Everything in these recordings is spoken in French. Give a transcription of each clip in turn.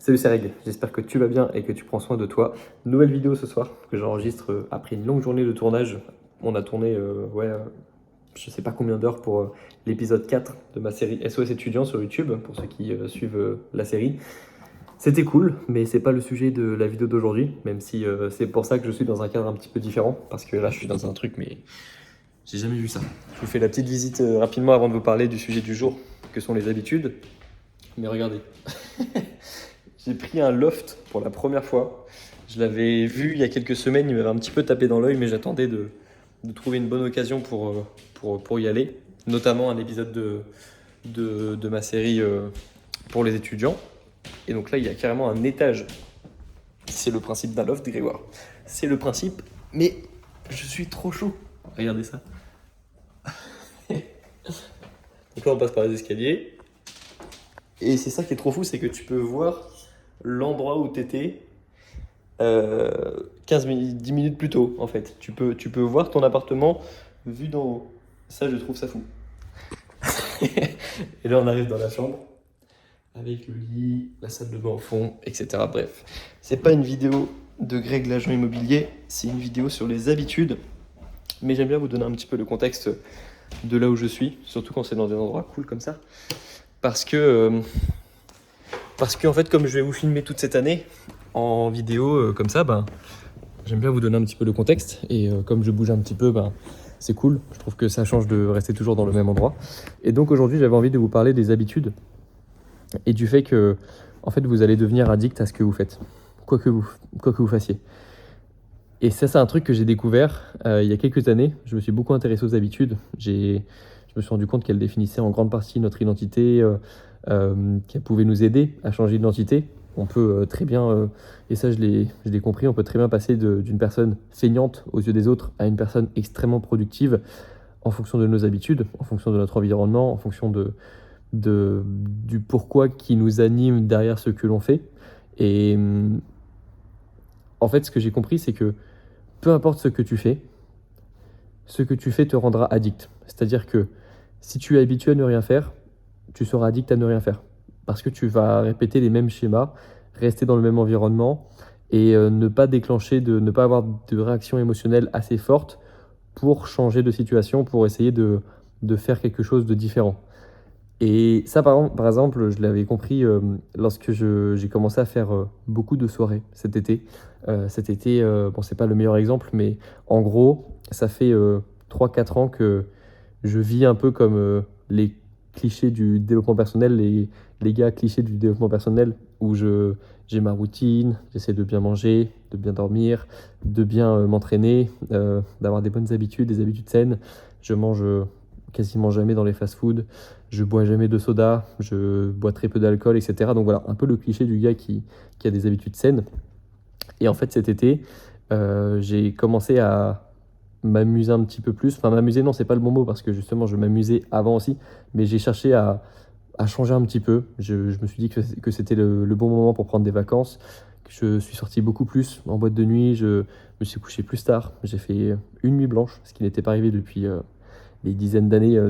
Salut, c'est Reg, j'espère que tu vas bien et que tu prends soin de toi. Nouvelle vidéo ce soir que j'enregistre après une longue journée de tournage. On a tourné, je sais pas combien d'heures pour l'épisode 4 de ma série SOS étudiant sur YouTube, pour ceux qui suivent la série. C'était cool, mais c'est pas le sujet de la vidéo d'aujourd'hui, même si c'est pour ça que je suis dans un cadre un petit peu différent, parce que là je suis dans un truc, mais j'ai jamais vu ça. Je vous fais la petite visite rapidement avant de vous parler du sujet du jour, que sont les habitudes. Mais regardez. J'ai pris un loft pour la première fois. Je l'avais vu il y a quelques semaines, il m'avait un petit peu tapé dans l'œil, mais j'attendais de trouver une bonne occasion pour y aller. Notamment un épisode de ma série pour les étudiants. Et donc là, il y a carrément un étage. C'est le principe d'un loft, Grégoire. C'est le principe, mais je suis trop chaud. Regardez ça. Donc là, on passe par les escaliers. Et c'est ça qui est trop fou, c'est que tu peux voir l'endroit où tu étais 10 minutes plus tôt, en fait. Tu peux voir ton appartement vu d'en haut. Ça, je trouve ça fou. Et là, on arrive dans la chambre avec le lit, la salle de bain au fond, etc. Bref, c'est pas une vidéo de Greg l'agent immobilier, c'est une vidéo sur les habitudes. Mais j'aime bien vous donner un petit peu le contexte de là où je suis, surtout quand c'est dans des endroits cool comme ça. Parce que en fait, comme je vais vous filmer toute cette année en vidéo comme ça, j'aime bien vous donner un petit peu le contexte. Et comme je bouge un petit peu, c'est cool. Je trouve que ça change de rester toujours dans le même endroit. Et donc aujourd'hui, j'avais envie de vous parler des habitudes et du fait que, en fait, vous allez devenir addict à ce que vous faites, quoi que vous fassiez. Et ça, c'est un truc que j'ai découvert il y a quelques années. Je me suis beaucoup intéressé aux habitudes. Je me suis rendu compte qu'elles définissaient en grande partie notre identité, qu'elles pouvaient nous aider à changer d'identité. On peut très bien, et ça je l'ai compris, on peut très bien passer d'une personne feignante aux yeux des autres à une personne extrêmement productive en fonction de nos habitudes, en fonction de notre environnement, en fonction du pourquoi qui nous anime derrière ce que l'on fait. Et en fait, ce que j'ai compris, c'est que peu importe ce que tu fais te rendra addict. C'est-à-dire que si tu es habitué à ne rien faire, tu seras addict à ne rien faire. Parce que tu vas répéter les mêmes schémas, rester dans le même environnement et ne pas avoir de réaction émotionnelle assez forte pour changer de situation, pour essayer de faire quelque chose de différent. Et ça, par exemple, je l'avais compris lorsque j'ai commencé à faire beaucoup de soirées cet été. Bon, c'est pas le meilleur exemple, mais en gros, ça fait 3-4 ans que je vis un peu comme les clichés du développement personnel, les gars clichés du développement personnel, où j'ai ma routine, j'essaie de bien manger, de bien dormir, de bien m'entraîner, d'avoir des bonnes habitudes, des habitudes saines. Je mange quasiment jamais dans les fast-foods, je bois jamais de soda, je bois très peu d'alcool, etc. Donc voilà, un peu le cliché du gars qui a des habitudes saines. Et en fait, cet été, j'ai commencé à m'amuser un petit peu plus. Enfin, m'amuser, non, c'est pas le bon mot, parce que justement, je m'amusais avant aussi, mais j'ai cherché à changer un petit peu. Je me suis dit que c'était le bon moment pour prendre des vacances, que je suis sorti beaucoup plus en boîte de nuit, je me suis couché plus tard. J'ai fait une nuit blanche, ce qui n'était pas arrivé depuis des dizaines d'années.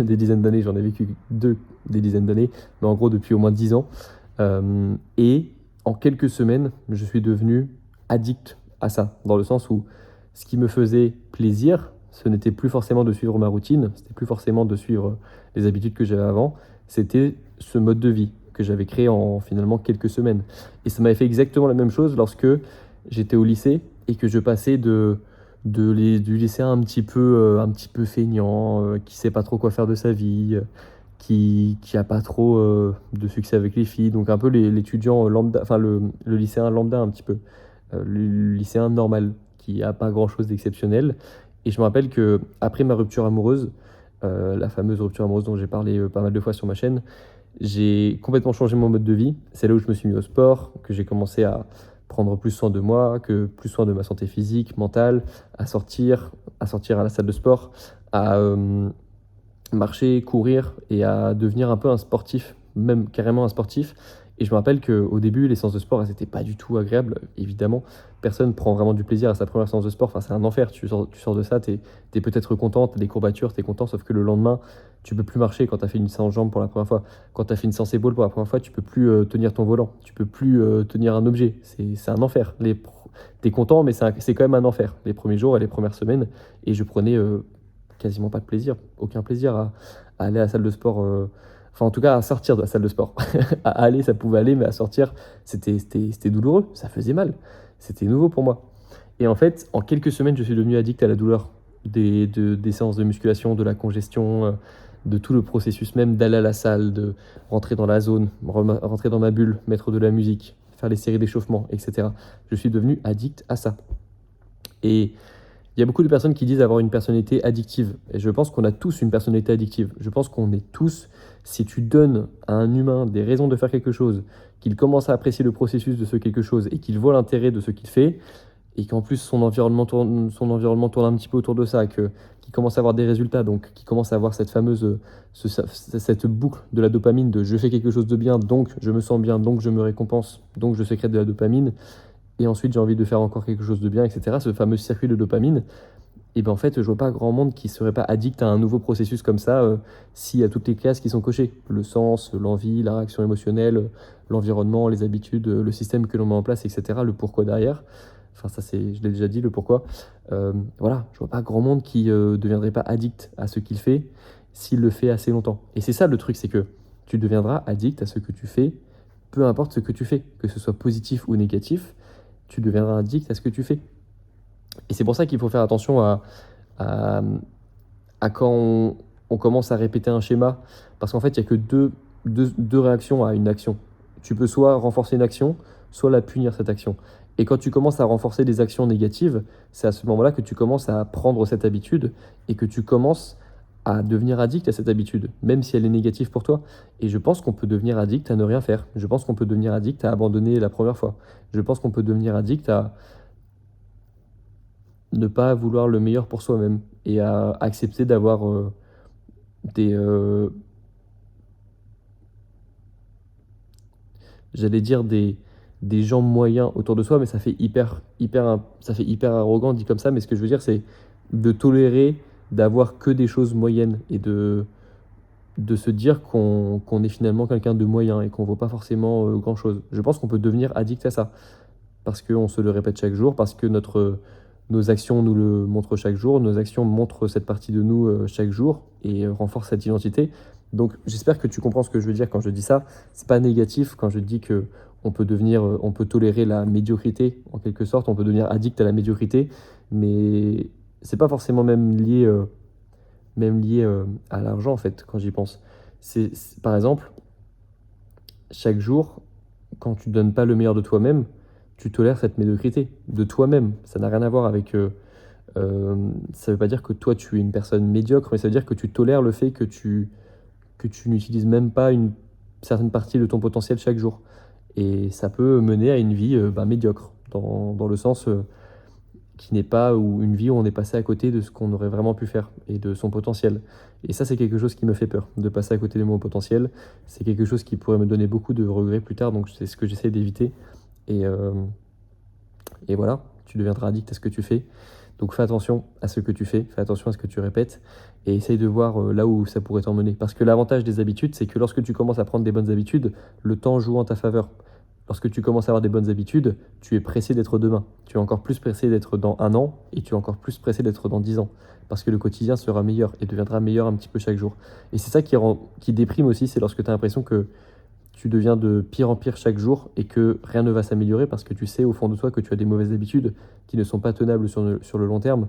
Des dizaines d'années, j'en ai vécu des dizaines d'années, mais en gros depuis au moins 10 ans. Et en quelques semaines, je suis devenu addict à ça, dans le sens où ce qui me faisait plaisir, ce n'était plus forcément de suivre ma routine, c'était plus forcément de suivre les habitudes que j'avais avant, c'était ce mode de vie que j'avais créé en finalement quelques semaines. Et ça m'avait fait exactement la même chose lorsque j'étais au lycée et que je passais du lycéen un petit peu feignant, qui sait pas trop quoi faire de sa vie, qui a pas trop de succès avec les filles, donc un peu l'étudiant lambda, enfin le lycéen lambda un petit peu, le lycéen normal qui a pas grand chose d'exceptionnel. Et je me rappelle que après ma rupture amoureuse, la fameuse rupture amoureuse dont j'ai parlé pas mal de fois sur ma chaîne, j'ai complètement changé mon mode de vie. C'est là où je me suis mis au sport, que j'ai commencé à prendre plus soin de moi, plus soin de ma santé physique, mentale, à sortir à la salle de sport, à marcher, courir et à devenir un peu un sportif, même carrément un sportif. Et je me rappelle qu'au début, les séances de sport, elles n'étaient pas du tout agréables. Évidemment, personne prend vraiment du plaisir à sa première séance de sport. Enfin, c'est un enfer. Tu sors de ça, tu es peut-être content, tu as des courbatures, tu es content, sauf que le lendemain, tu peux plus marcher quand tu as fait une séance jambes pour la première fois. Quand tu as fait une séance épaule pour la première fois, tu peux plus tenir ton volant. Tu peux plus tenir un objet. C'est un enfer. T'es content, mais c'est quand même un enfer. Les premiers jours et les premières semaines. Et je prenais quasiment pas de plaisir, aucun plaisir à aller à la salle de sport. Enfin, en tout cas, à sortir de la salle de sport. À aller, ça pouvait aller, mais à sortir, c'était douloureux. Ça faisait mal. C'était nouveau pour moi. Et en fait, en quelques semaines, je suis devenu addict à la douleur des séances de musculation, de la congestion, de tout le processus même d'aller à la salle, de rentrer dans la zone, rentrer dans ma bulle, mettre de la musique, faire les séries d'échauffement, etc. Je suis devenu addict à ça. Et il y a beaucoup de personnes qui disent avoir une personnalité addictive. Et je pense qu'on a tous une personnalité addictive. Je pense qu'on est tous, si tu donnes à un humain des raisons de faire quelque chose, qu'il commence à apprécier le processus de ce quelque chose et qu'il voit l'intérêt de ce qu'il fait, et qu'en plus son environnement tourne un petit peu autour de ça, qu'il commence à avoir des résultats, donc qu'il commence à avoir cette fameuse cette boucle de la dopamine de je fais quelque chose de bien, donc je me sens bien, donc je me récompense, donc je sécrète de la dopamine, et ensuite j'ai envie de faire encore quelque chose de bien, etc. Ce fameux circuit de dopamine, et bien en fait je vois pas grand monde qui serait pas addict à un nouveau processus comme ça s'il y a toutes les cases qui sont cochées, le sens, l'envie, la réaction émotionnelle, l'environnement, les habitudes, le système que l'on met en place, etc. Le pourquoi derrière. Enfin, ça, je l'ai déjà dit, le pourquoi. Voilà, je vois pas grand monde qui deviendrait pas addict à ce qu'il fait s'il le fait assez longtemps. Et c'est ça le truc, c'est que tu deviendras addict à ce que tu fais, peu importe ce que tu fais, que ce soit positif ou négatif, tu deviendras addict à ce que tu fais. Et c'est pour ça qu'il faut faire attention à, à quand on commence à répéter un schéma, parce qu'en fait, il n'y a que deux réactions à une action. Tu peux soit renforcer une action, soit la punir, cette action. Et quand tu commences à renforcer des actions négatives, c'est à ce moment-là que tu commences à prendre cette habitude et que tu commences à devenir addict à cette habitude, même si elle est négative pour toi. Et je pense qu'on peut devenir addict à ne rien faire. Je pense qu'on peut devenir addict à abandonner la première fois. Je pense qu'on peut devenir addict à ne pas vouloir le meilleur pour soi-même et à accepter d'avoir des, j'allais dire des gens moyens autour de soi, mais ça fait hyper arrogant dit comme ça, mais ce que je veux dire, c'est de tolérer d'avoir que des choses moyennes et de se dire qu'on est finalement quelqu'un de moyen et qu'on ne vaut pas forcément grand-chose. Je pense qu'on peut devenir addict à ça, parce qu'on se le répète chaque jour, parce que nos actions nous le montrent chaque jour, nos actions montrent cette partie de nous chaque jour et renforcent cette identité. Donc j'espère que tu comprends ce que je veux dire quand je dis ça. C'est pas négatif quand je dis que on peut tolérer la médiocrité en quelque sorte, on peut devenir addict à la médiocrité, mais c'est pas forcément même lié à l'argent en fait quand j'y pense. Par exemple, chaque jour, quand tu donnes pas le meilleur de toi-même, tu tolères cette médiocrité de toi-même. Ça n'a rien à voir avec ça veut pas dire que toi tu es une personne médiocre, mais ça veut dire que tu tolères le fait que tu n'utilises même pas une certaine partie de ton potentiel chaque jour. Et ça peut mener à une vie médiocre, dans le sens qui n'est pas, ou une vie où on est passé à côté de ce qu'on aurait vraiment pu faire et de son potentiel. Et ça, c'est quelque chose qui me fait peur, de passer à côté de mon potentiel. C'est quelque chose qui pourrait me donner beaucoup de regrets plus tard, donc c'est ce que j'essaie d'éviter. Et, euh, et voilà, tu deviendras addict à ce que tu fais. Donc fais attention à ce que tu fais, fais attention à ce que tu répètes et essaye de voir là où ça pourrait t'emmener. Parce que l'avantage des habitudes, c'est que lorsque tu commences à prendre des bonnes habitudes, le temps joue en ta faveur. Lorsque tu commences à avoir des bonnes habitudes, tu es pressé d'être demain. Tu es encore plus pressé d'être dans 1 an et tu es encore plus pressé d'être dans 10 ans. Parce que le quotidien sera meilleur et deviendra meilleur un petit peu chaque jour. Et c'est ça qui déprime aussi, c'est lorsque tu as l'impression que tu deviens de pire en pire chaque jour et que rien ne va s'améliorer parce que tu sais au fond de toi que tu as des mauvaises habitudes qui ne sont pas tenables sur le long terme.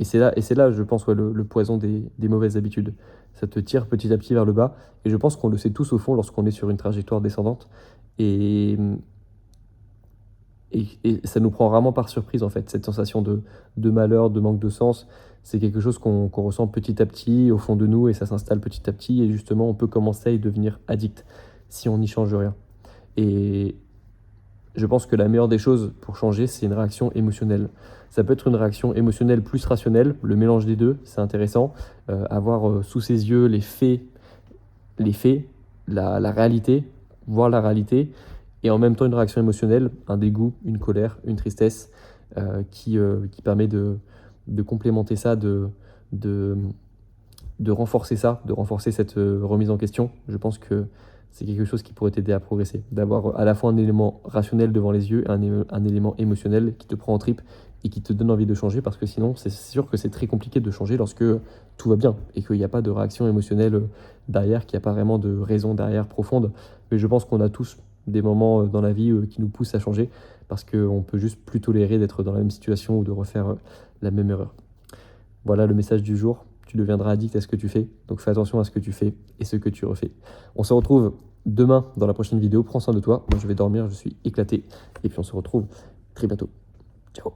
Et c'est là, je pense, le poison des mauvaises habitudes. Ça te tire petit à petit vers le bas. Et je pense qu'on le sait tous au fond lorsqu'on est sur une trajectoire descendante. Et ça nous prend rarement par surprise, en fait, cette sensation de malheur, de manque de sens. C'est quelque chose qu'on ressent petit à petit au fond de nous et ça s'installe petit à petit. Et justement, on peut commencer à y devenir addict si on n'y change rien. Et je pense que la meilleure des choses pour changer, c'est une réaction émotionnelle. Ça peut être une réaction émotionnelle plus rationnelle, le mélange des deux, c'est intéressant. Avoir sous ses yeux les faits, la réalité, voir la réalité, et en même temps une réaction émotionnelle, un dégoût, une colère, une tristesse, qui permet de complémenter ça, de renforcer ça, de renforcer cette remise en question. Je pense que c'est quelque chose qui pourrait t'aider à progresser, d'avoir à la fois un élément rationnel devant les yeux et un élément émotionnel qui te prend en tripes et qui te donne envie de changer, parce que sinon c'est sûr que c'est très compliqué de changer lorsque tout va bien et qu'il n'y a pas de réaction émotionnelle derrière, qu'il n'y a pas vraiment de raison derrière profonde. Mais je pense qu'on a tous des moments dans la vie qui nous poussent à changer, parce qu'on peut juste plus tolérer d'être dans la même situation ou de refaire la même erreur. Voilà le message du jour. Tu deviendras addict à ce que tu fais. Donc fais attention à ce que tu fais et ce que tu refais. On se retrouve demain dans la prochaine vidéo. Prends soin de toi. Moi, je vais dormir. Je suis éclaté. Et puis, on se retrouve très bientôt. Ciao.